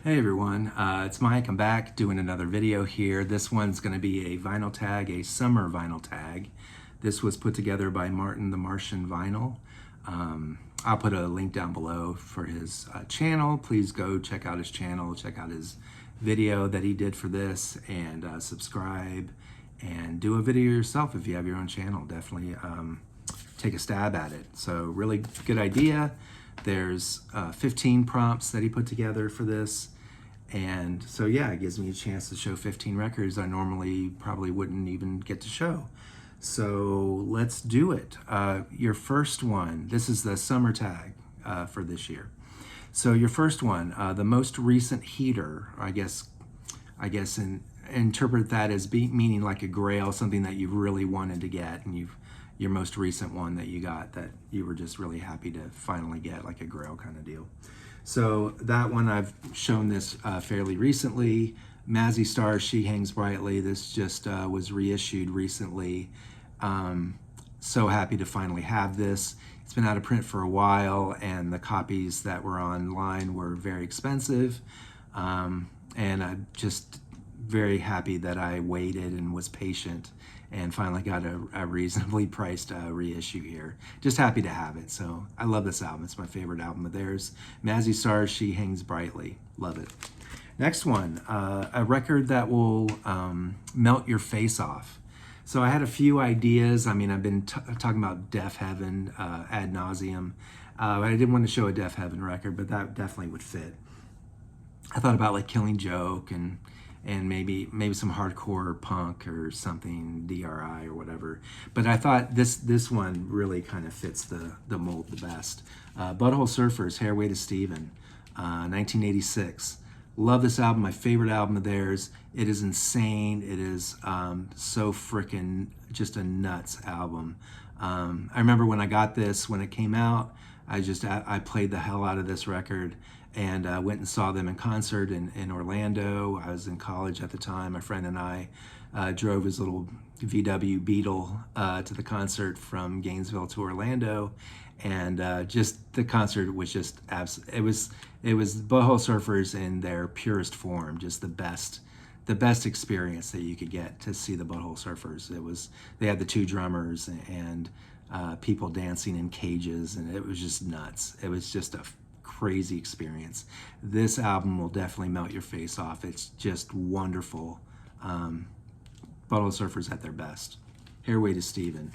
Hey everyone, it's Mike. I'm back doing another video here. This one's going to be a vinyl tag, a summer vinyl tag. This was put together by Martin the Martian Vinyl. I'll put a link down below for his channel. Please go check out his channel, check out his video that he did for this, and subscribe and do a video yourself if you have your own channel. Definitely take a stab at it. So really good idea. There's 15 prompts that he put together for this. And so yeah, it gives me a chance to show 15 records I normally probably wouldn't even get to show. So let's do it. Your first one, this is the summer tag for this year. So your first one, the most recent heater, I guess interpret that as meaning like a grail, something that you really wanted to get, and your most recent one that you got that you were just really happy to finally get, like a grail kind of deal. So that one, I've shown this fairly recently. Mazzy Star, She Hangs Brightly. This just was reissued recently. So happy to finally have this. It's been out of print for a while, and the copies that were online were very expensive. And I'm just very happy that I waited and was patient and finally got a reasonably priced reissue here. Just happy to have it. So I love this album. It's my favorite album of theirs. Mazzy Star, She Hangs Brightly. Love it. Next one, a record that will melt your face off. So I had a few ideas. I mean, I've been talking about Deaf Heaven ad nauseum. I didn't want to show a Deaf Heaven record, but that definitely would fit. I thought about like Killing Joke and maybe some hardcore punk or something, DRI or whatever. But I thought this one really kind of fits the mold the best. Butthole Surfers, Hairway to Steven, 1986. Love this album, my favorite album of theirs. It is insane. It is so freaking just a nuts album. I remember when I got this, when it came out, I played the hell out of this record and went and saw them in concert in Orlando. I was in college at the time. My friend and I drove his little VW Beetle to the concert from Gainesville to Orlando, and just the concert was just it was Butthole Surfers in their purest form, just the best experience that you could get to see the Butthole Surfers. They had the two drummers and people dancing in cages, and it was just nuts. It was just a crazy experience. This album will definitely melt your face off. It's just wonderful. Butthole Surfers at their best. Hairway to Steven.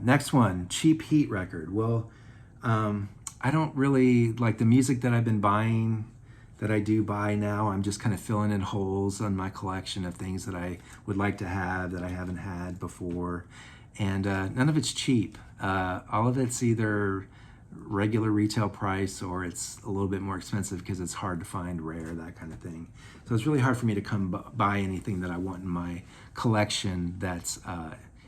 Next one, Cheap Heat record. Well, I don't really like the music that I've been buying, that I do buy now. I'm just kind of filling in holes on my collection of things that I would like to have that I haven't had before. And none of it's cheap. All of it's either regular retail price or it's a little bit more expensive because it's hard to find rare, that kind of thing. So it's really hard for me to come buy anything that I want in my collection that's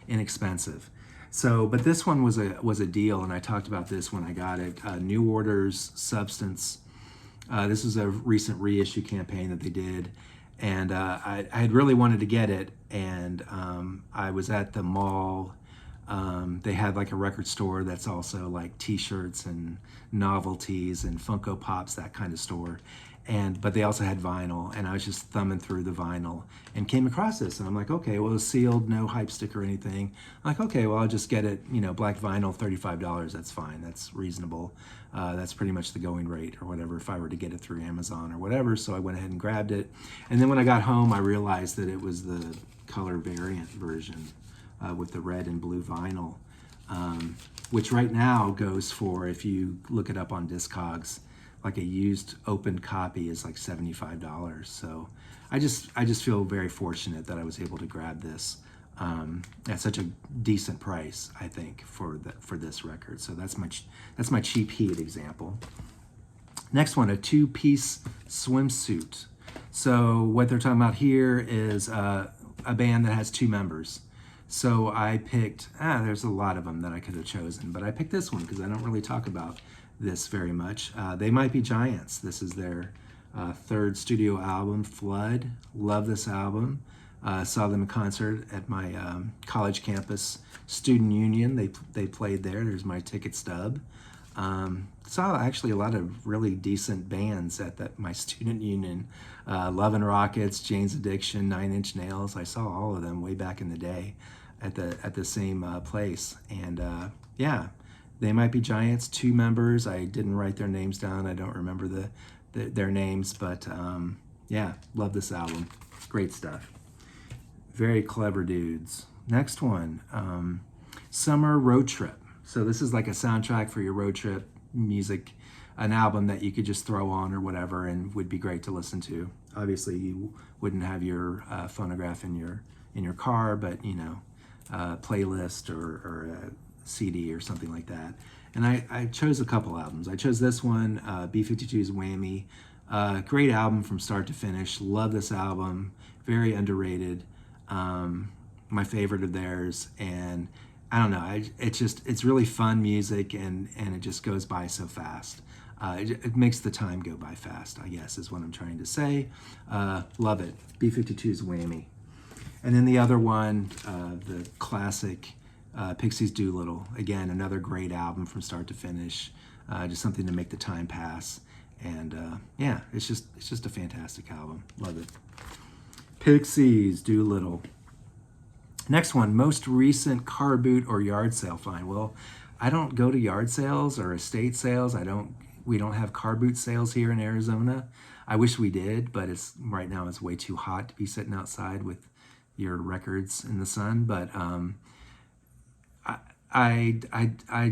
inexpensive. So, but this one was a deal, and I talked about this when I got it. New Order's Substance. This is a recent reissue campaign that they did, and I had really wanted to get it, and I was at the mall. They had like a record store that's also like t-shirts and novelties and Funko Pops, that kind of store. But they also had vinyl, and I was just thumbing through the vinyl and came across this, and I'm like, okay, well, it's sealed, no hype stick or anything. I'm like, okay, well, I'll just get it, black vinyl, $35, that's fine, that's reasonable. That's pretty much the going rate or whatever if I were to get it through Amazon or whatever, so I went ahead and grabbed it. And then when I got home, I realized that it was the color variant version with the red and blue vinyl, which right now goes for, if you look it up on Discogs, like a used open copy is like $75. So I just feel very fortunate that I was able to grab this at such a decent price, I think, for this record. So that's my Cheap Heat example. Next one, a two-piece swimsuit. So what they're talking about here is a band that has two members. So I picked, there's a lot of them that I could have chosen, but I picked this one because I don't really talk about this very much. They Might Be Giants. This is their third studio album, Flood. Love this album. Saw them in concert at my college campus student union. They played there. There's my ticket stub. Saw actually a lot of really decent bands at my student union. Love and Rockets, Jane's Addiction, 9 Inch Nails. I saw all of them way back in the day at the same place. And yeah, They Might Be Giants, 2 members. I didn't write their names down. I don't remember their names, but yeah, love this album. Great stuff. Very clever dudes. Next one, Summer Road Trip. So this is like a soundtrack for your road trip music, an album that you could just throw on or whatever and would be great to listen to. Obviously, you wouldn't have your phonograph in your car, but you know, playlist or a CD or something like that. And I chose a couple albums. I chose this one, B-52's Whammy. Great album from start to finish. Love this album. Very underrated. My favorite of theirs. And I don't know, it's really fun music, and it just goes by so fast. It makes the time go by fast, I guess, is what I'm trying to say. Love it. B-52's Whammy. And then the other one, the classic Pixies Doolittle. Again, another great album from start to finish. Just something to make the time pass. And yeah, it's just a fantastic album. Love it. Pixies Doolittle. Next one, most recent car boot or yard sale find. Well, I don't go to yard sales or estate sales. We don't have car boot sales here in Arizona. I wish we did, but right now it's way too hot to be sitting outside with your records in the sun. But I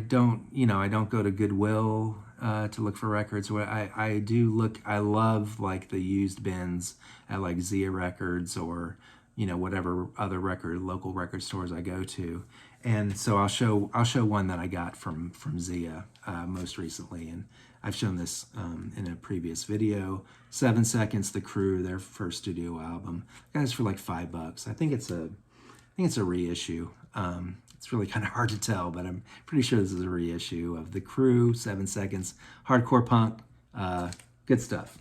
don't go to Goodwill to look for records. I do look. I love like the used bins at like Zia Records or whatever other local record stores I go to. And so I'll show one that I got from Zia most recently, and I've shown this in a previous video. 7 Seconds, The Crew, their first studio album. Got this for like $5. I think it's a reissue. It's really kind of hard to tell, but I'm pretty sure this is a reissue of The Crew, 7 Seconds, hardcore punk, good stuff.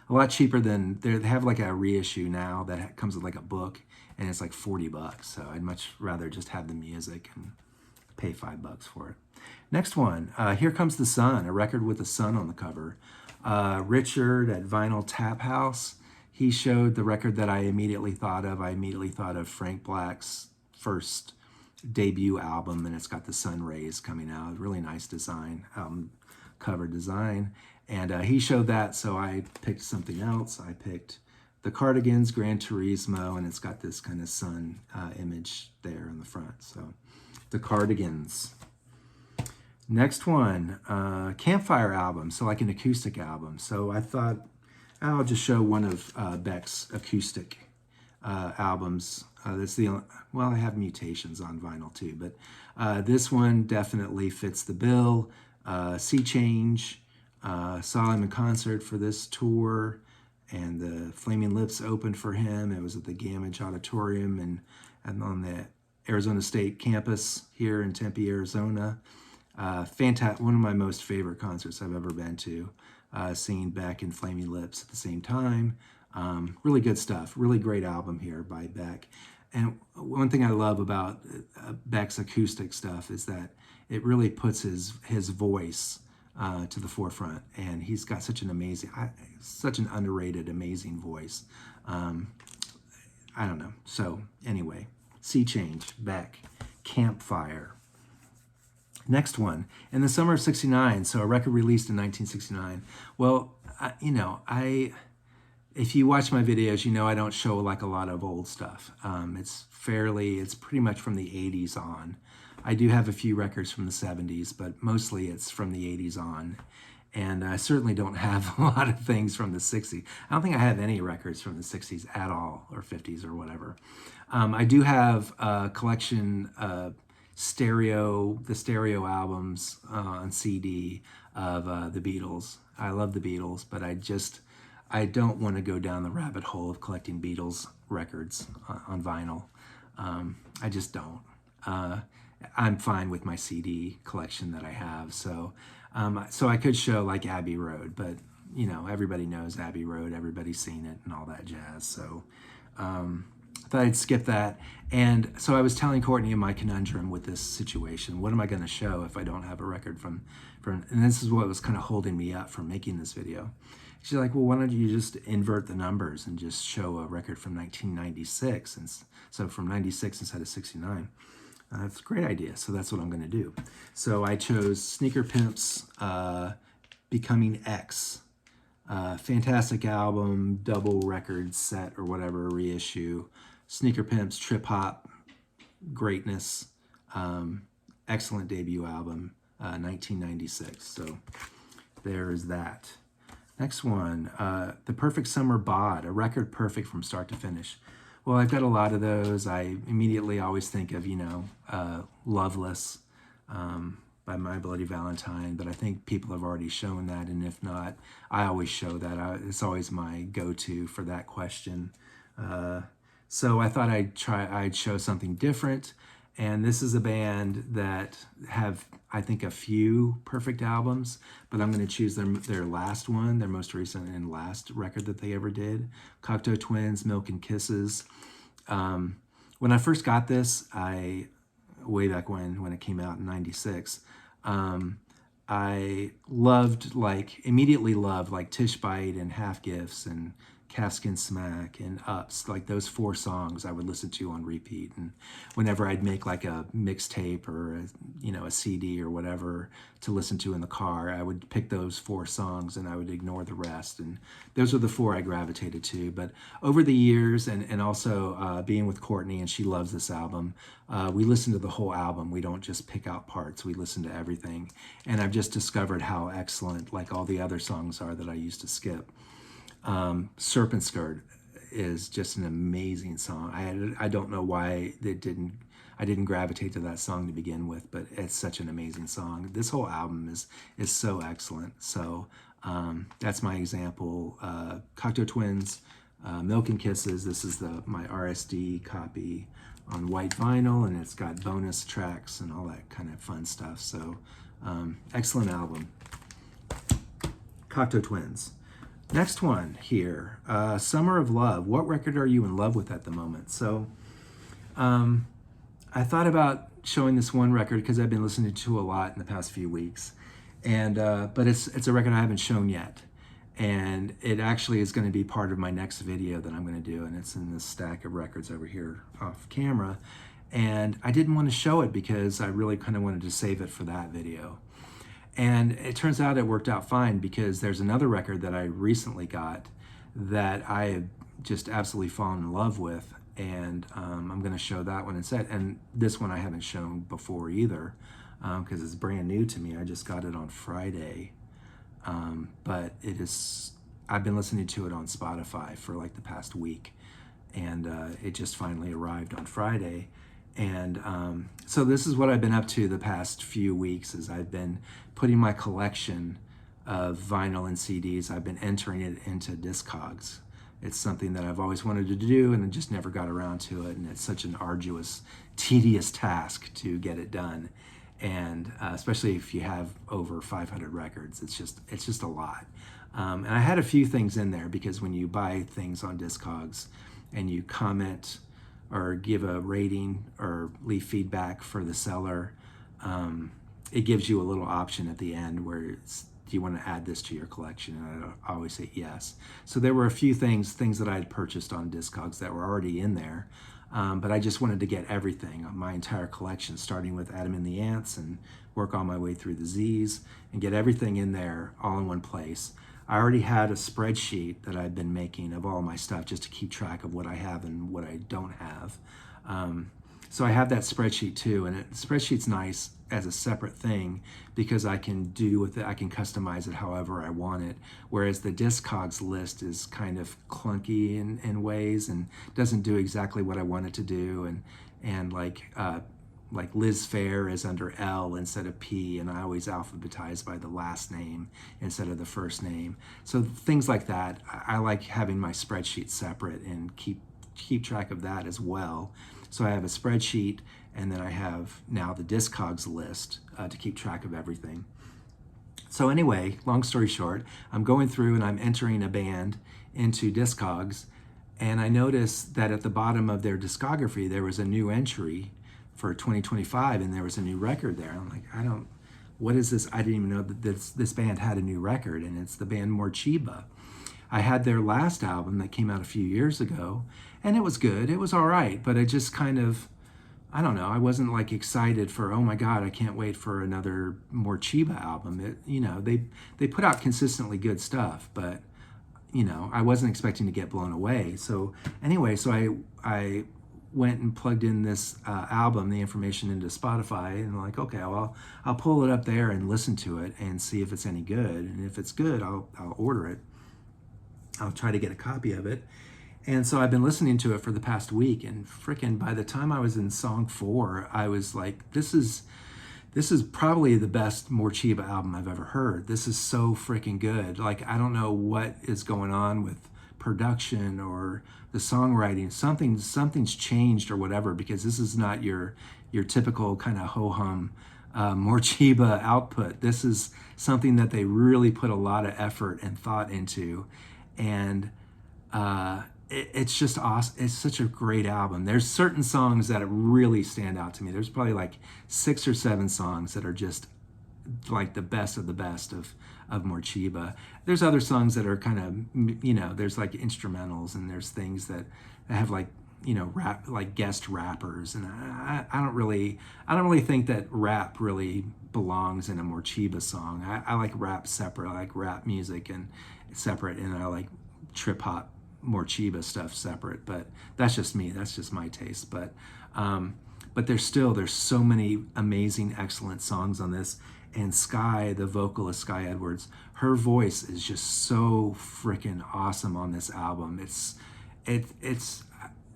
A lot cheaper than, they have like a reissue now that comes with like a book, and it's like $40. So I'd much rather just have the music and pay $5 for it. Next one, Here Comes the Sun, a record with the sun on the cover. Richard at Vinyl Tap House, he showed the record that I immediately thought of. I immediately thought of Frank Black's first debut album, and it's got the sun rays coming out. Really nice design, cover design. And he showed that, so I picked something else. I picked the Cardigans, Gran Turismo, and it's got this kind of sun image there in the front. So the Cardigans. Next one, Campfire album, so like an acoustic album. So I thought I'll just show one of Beck's acoustic albums. That's the only, well, I have Mutations on vinyl too, but this one definitely fits the bill. Sea Change, saw him in concert for this tour, and the Flaming Lips opened for him. It was at the Gamage Auditorium and on the Arizona State campus here in Tempe, Arizona. Fantastic, one of my most favorite concerts I've ever been to. Seeing Beck and Flaming Lips at the same time. Really good stuff. Really great album here by Beck. And one thing I love about Beck's acoustic stuff is that it really puts his voice to the forefront, and he's got such an underrated, amazing voice. I don't know. So anyway, Sea Change, Beck, Campfire. Next one, in the summer of '69, so a record released in 1969. Well, if you watch my videos, I don't show like a lot of old stuff. It's pretty much from the 80s on. I do have a few records from the 70s, but mostly it's from the 80s on. And I certainly don't have a lot of things from the 60s. I don't think I have any records from the 60s at all, or 50s or whatever. I do have a collection of the stereo albums on CD of the Beatles. I love the Beatles, but I don't want to go down the rabbit hole of collecting Beatles records on vinyl. I just don't. I'm fine with my CD collection that I have. So I could show like Abbey Road, but everybody knows Abbey Road, everybody's seen it and all that jazz. So I thought I'd skip that. And so I was telling Courtney my conundrum with this situation. What am I going to show if I don't have a record from, and this is what was kind of holding me up from making this video. She's like, well, why don't you just invert the numbers and just show a record from 1996? And so from 96 instead of 69. That's a great idea. So that's what I'm going to do. So I chose Sneaker Pimp's Becoming X. Fantastic album, double record set or whatever, reissue. Sneaker Pimp's trip hop greatness. Excellent debut album, 1996. So there's that. Next one, The Perfect Summer Bod, a record perfect from start to finish. Well, I've got a lot of those. I immediately always think of, Loveless by My Bloody Valentine, but I think people have already shown that, and if not, I always show that. It's always my go-to for that question. So I thought I'd show something different, and this is a band that have, I think, a few perfect albums, but I'm going to choose their last one, their most recent and last record that they ever did, Cocteau Twins, Milk and Kisses. When I first got this, way back when it came out in 96, I immediately loved Tish Bite and Half Gifts and Calfskin Smack and Ups, like those 4 songs I would listen to on repeat. And whenever I'd make like a mixtape or a CD or whatever to listen to in the car, I would pick those 4 songs and I would ignore the rest. And those are the 4 I gravitated to. But over the years, and also being with Courtney, and she loves this album, we listen to the whole album. We don't just pick out parts. We listen to everything. And I've just discovered how excellent all the other songs are that I used to skip. Serpent Skirt is just an amazing song. I don't know why I didn't gravitate to that song to begin with, but it's such an amazing song. This whole album is so excellent. So that's my example. Cocteau Twins, Milk and Kisses. This is my RSD copy on white vinyl, and it's got bonus tracks and all that kind of fun stuff. So excellent album. Cocteau Twins. Next one here, Summer of Love. What record are you in love with at the moment? So I thought about showing this one record because I've been listening to a lot in the past few weeks, and but it's a record I haven't shown yet, and it actually is going to be part of my next video that I'm going to do, and it's in this stack of records over here off camera, and I didn't want to show it because I really kind of wanted to save it for that video. And it turns out it worked out fine because there's another record that I recently got that I have just absolutely fallen in love with, and I'm going to show that one instead. And this one I haven't shown before either because it's brand new to me. I just got it on Friday, but I've been listening to it on Spotify for the past week, and it just finally arrived on Friday. And so this is what I've been up to the past few weeks is I've been putting my collection of vinyl and CDs, I've been entering it into Discogs. It's something that I've always wanted to do and I just never got around to it. And it's such an arduous, tedious task to get it done. And especially if you have over 500 records, it's just a lot. And I had a few things in there because when you buy things on Discogs and you comment or give a rating or leave feedback for the seller, it gives you a little option at the end where do you want to add this to your collection? And I always say yes. So there were a few things that I had purchased on Discogs that were already in there, but I just wanted to get everything, my entire collection, starting with Adam and the Ants and work all my way through the Z's and get everything in there all in one place. I already had a spreadsheet that I've been making of all my stuff just to keep track of what I have and what I don't have. So I have that spreadsheet too, and the spreadsheet's nice as a separate thing because I can do with it, I can customize it however I want it, whereas the Discogs list is kind of clunky in ways and doesn't do exactly what I want it to do, and like Liz Phair is under L instead of P, and I always alphabetize by the last name instead of the first name. So things like that, I like having my spreadsheet separate and keep track of that as well. So I have a spreadsheet, and then I have now the Discogs list to keep track of everything. So anyway, long story short, I'm going through and I'm entering a band into Discogs, And I noticed that at the bottom of their discography, there was a new entry for 2025, and there was a new record there. I'm like, what is this? I didn't even know that this band had a new record, and it's the band Morcheeba. I had their last album that came out a few years ago, and it was good. It was all right, but it just kind of, I don't know. I wasn't like excited for, oh my God, I can't wait for another Morcheeba album. They put out consistently good stuff, but I wasn't expecting to get blown away. So anyway, I went and plugged in this album, the information, into Spotify, and like, okay, well, I'll pull it up there and listen to it and see if it's any good. And if it's good, I'll order it. I'll try to get a copy of it. And so I've been listening to it for the past week, and frickin' by the time I was in song 4, I was like, this is probably the best Morcheeba album I've ever heard. This is so freaking good. Like, I don't know what is going on with production or the songwriting. Something's changed or whatever, because this is not your typical kind of ho-hum Morcheeba output. This is something that they really put a lot of effort and thought into, and it's just awesome. It's such a great album. There's certain songs that really stand out to me. There's probably like 6 or 7 songs that are just like the best of the best of Morcheeba. There's other songs that are kind of, there's like instrumentals, and there's things that have like, rap, like guest rappers. And I don't really think that rap really belongs in a Morcheeba song. I like rap separate. I like rap music and separate, and I like trip hop Morcheeba stuff separate, but that's just me. That's just my taste. But there's so many amazing, excellent songs on this. And Sky, the vocalist, Sky Edwards, her voice is just so freaking awesome on this album. It's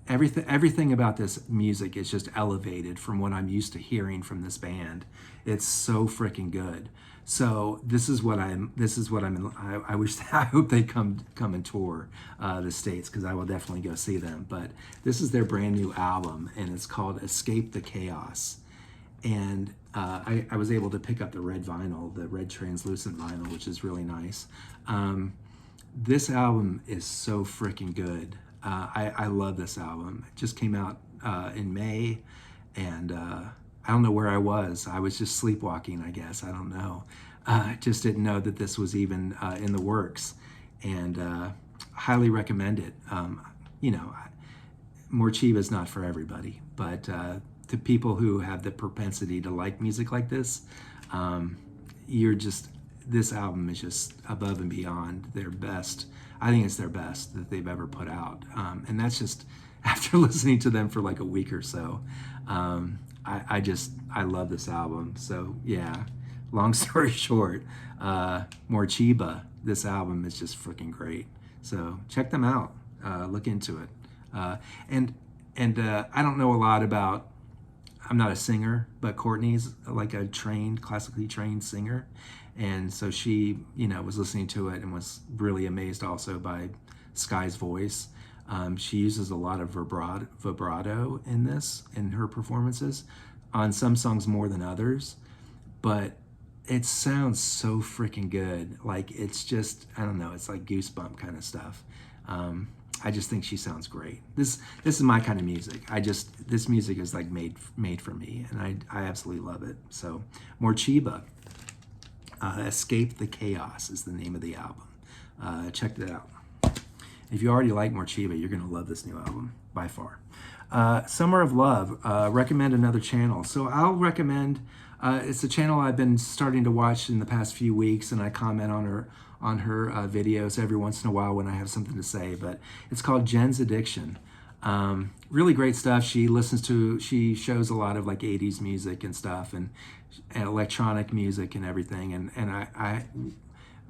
everything about this music is just elevated from what I'm used to hearing from this band. It's so freaking good. So this is what I'm in. I hope they come and tour the States, because I will definitely go see them. But this is their brand new album, and it's called Escape the Chaos. And I was able to pick up the red vinyl, the red translucent vinyl, which is really nice. This album is so freaking good. I love this album. It just came out in May, and I don't know where I was. I was just sleepwalking, I guess. I don't know. I just didn't know that this was even in the works, and highly recommend it. Morcheeba is not for everybody, but to people who have the propensity to like music like this, this album is just above and beyond their best. I think it's their best that they've ever put out. And that's just after listening to them for like a week or so. I love this album. So yeah, long story short, Morcheeba, this album is just freaking great. So check them out, look into it. And I don't know a lot about, I'm not a singer, but Courtney's like a classically trained singer. And so she, was listening to it and was really amazed also by Sky's voice. She uses a lot of vibrato in her performances, on some songs more than others, but it sounds so freaking good. Like, it's just, I don't know, it's like goosebump kind of stuff. I just think she sounds great. This is my kind of music. This music is like made for me, and I absolutely love it. So Morcheeba, Escape the Chaos is the name of the album. Check that out. If you already like Morcheeba, you're gonna love this new album by far. Summer of Love, recommend another channel. So I'll recommend, it's a channel I've been starting to watch in the past few weeks, and I comment on her videos every once in a while when I have something to say, but it's called Jen's Addiction. Really great stuff. She shows a lot of like 80s music and stuff, and electronic music and everything, and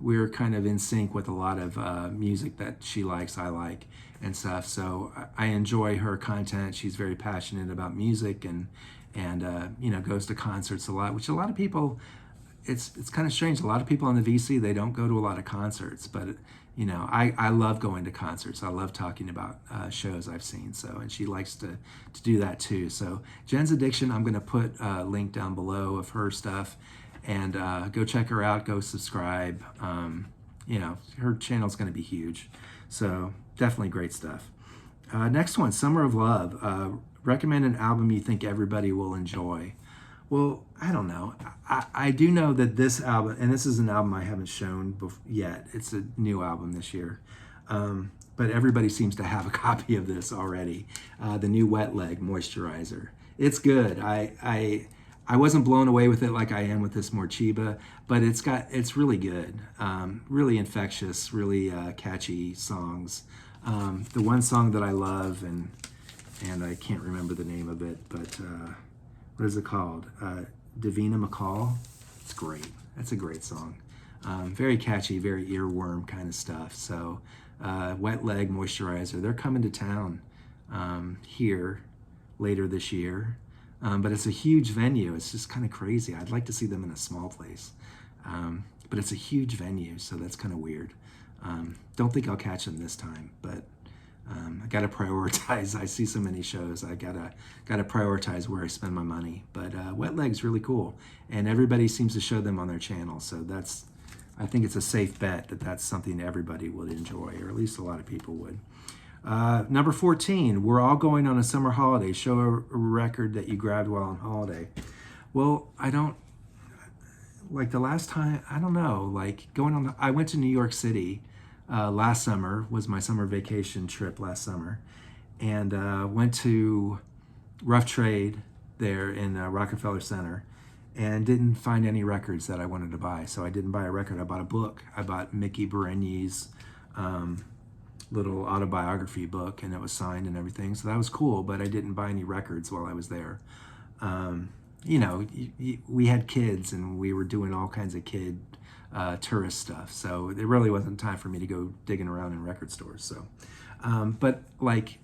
we're kind of in sync with a lot of music that she likes, I like, and stuff. So I enjoy her content. She's very passionate about music, and goes to concerts a lot, which a lot of people, it's kind of strange. A lot of people in the VC, they don't go to a lot of concerts, but I love going to concerts. I love talking about shows I've seen. So, and she likes to do that too. So Jen's Addiction, I'm going to put a link down below of her stuff, and go check her out, go subscribe. Her channel's going to be huge. So definitely great stuff. Next one, Summer of Love. Recommend an album you think everybody will enjoy. Well, I don't know. I do know that this album, and this is an album I haven't shown yet. It's a new album this year. But everybody seems to have a copy of this already. The new Wet Leg Moisturizer. It's good. I wasn't blown away with it like I am with this Morchiba, but it's really good. Really infectious, really catchy songs. The one song that I love, and I can't remember the name of it, but what is it called? Davina McCall. It's great. That's a great song. Very catchy, very earworm kind of stuff. So Wet Leg Moisturizer, they're coming to town here later this year. But it's a huge venue. It's just kind of crazy. I'd like to see them in a small place. But it's a huge venue, so that's kind of weird. Don't think I'll catch them this time, but I got to prioritize. I see so many shows. I gotta prioritize where I spend my money. But Wet Leg's really cool, and everybody seems to show them on their channel. So I think it's a safe bet that that's something everybody would enjoy, or at least a lot of people would. Number 14, we're all going on a summer holiday. Show a record that you grabbed while on holiday. Well, I don't, like the last time, I don't know, like I went to New York City last summer, was my summer vacation trip last summer, and went to Rough Trade there in Rockefeller Center, and didn't find any records that I wanted to buy. So I didn't buy a record. I bought a book. I bought Mickey Bereni's little autobiography book, and it was signed and everything. So that was cool, but I didn't buy any records while I was there. You know, we had kids, and we were doing all kinds of kid tourist stuff. So there really wasn't time for me to go digging around in record stores. So, but like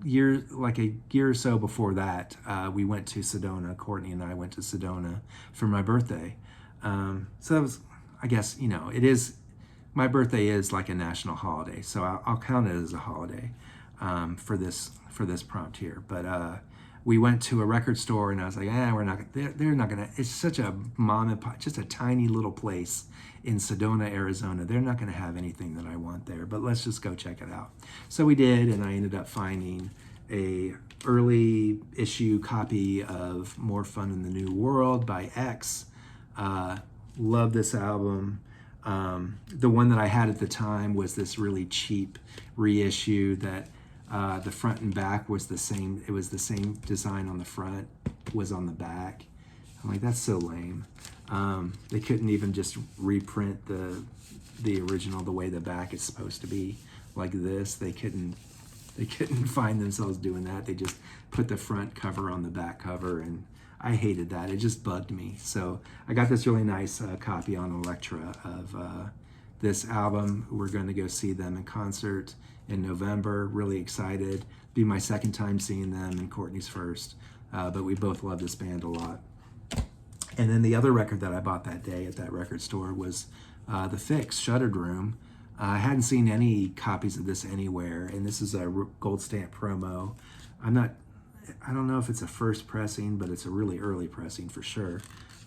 a year or so before that, we went to Sedona. Courtney and I went to Sedona for my birthday. So that was, I guess, you know, my birthday is like a national holiday, so I'll count it as a holiday for this prompt here. But we went to a record store, and I was like, we're not. They're not gonna. It's such a mom and pop, just a tiny little place in Sedona, Arizona. They're not gonna have anything that I want there. But let's just go check it out. So we did, and I ended up finding a early issue copy of More Fun in the New World by X. Love this album. The one that I had at the time was this really cheap reissue that the front and back was the same. It was the same design on the front, was on the back. I'm like, that's so lame. They couldn't even just reprint the original the way the back is supposed to be, like this. They couldn't find themselves doing that. They just put the front cover on the back cover, and I hated that. It just bugged me. So I got this really nice copy on Elektra of this album. We're going to go see them in concert in November. Really excited. Be my second time seeing them, and Courtney's first. But we both love this band a lot. And then the other record that I bought that day at that record store was The Fix, Shuttered Room. I hadn't seen any copies of this anywhere, and this is a gold stamp promo. I don't know if it's a first pressing, but it's a really early pressing for sure.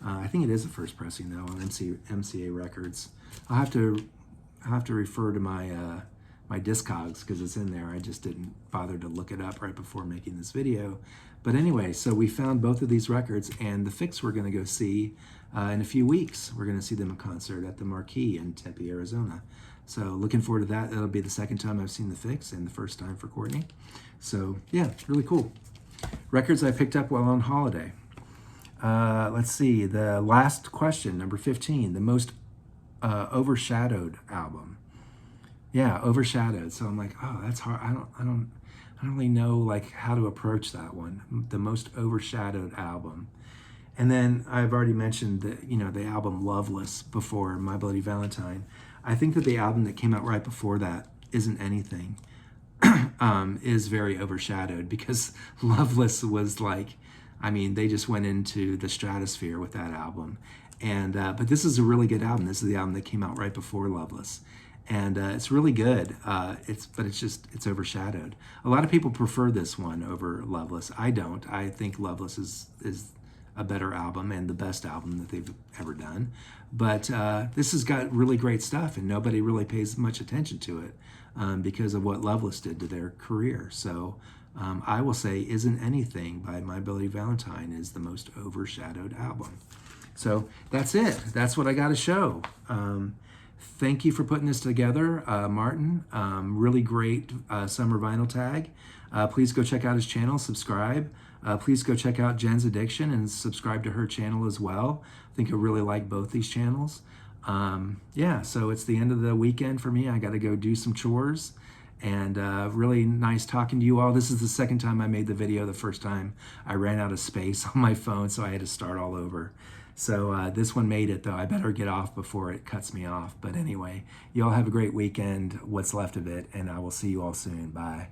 I think it is a first pressing though on MCA Records. I'll have to refer to my my Discogs because it's in there. I just didn't bother to look it up right before making this video. But anyway, so we found both of these records, and The Fix we're going to go see in a few weeks. We're going to see them in concert at the Marquee in Tempe, Arizona. So looking forward to that. That'll be the second time I've seen The Fix and the first time for Courtney. So yeah, really cool. Records I picked up while on holiday. Let's see, the last question, number 15, the most overshadowed album. Yeah, Overshadowed. So I'm like, oh, that's hard. I don't really know like how to approach that one. The most overshadowed album. And then I've already mentioned the album Loveless before My Bloody Valentine. I think that the album that came out right before that, Isn't Anything, is very overshadowed because Loveless was like, I mean, they just went into the stratosphere with that album. And but this is a really good album. This is the album that came out right before Loveless. And it's really good. It's overshadowed. A lot of people prefer this one over Loveless. I don't. I think Loveless is a better album and the best album that they've ever done. But this has got really great stuff, and nobody really pays much attention to it. because of what Loveless did to their career. So I will say Isn't Anything by My Bloody Valentine is the most overshadowed album. So that's it. That's what I got to show. Thank you for putting this together, Martin. Really great summer vinyl tag. Please go check out his channel, subscribe. Please go check out Jen's Addiction and subscribe to her channel as well. I think you'll really like both these channels. Yeah, so it's the end of the weekend for me. I got to go do some chores. And really nice talking to you all. This is the second time I made the video. The first time I ran out of space on my phone, so I had to start all over. So this one made it, though. I better get off before it cuts me off. But anyway, you all have a great weekend, what's left of it, and I will see you all soon. Bye.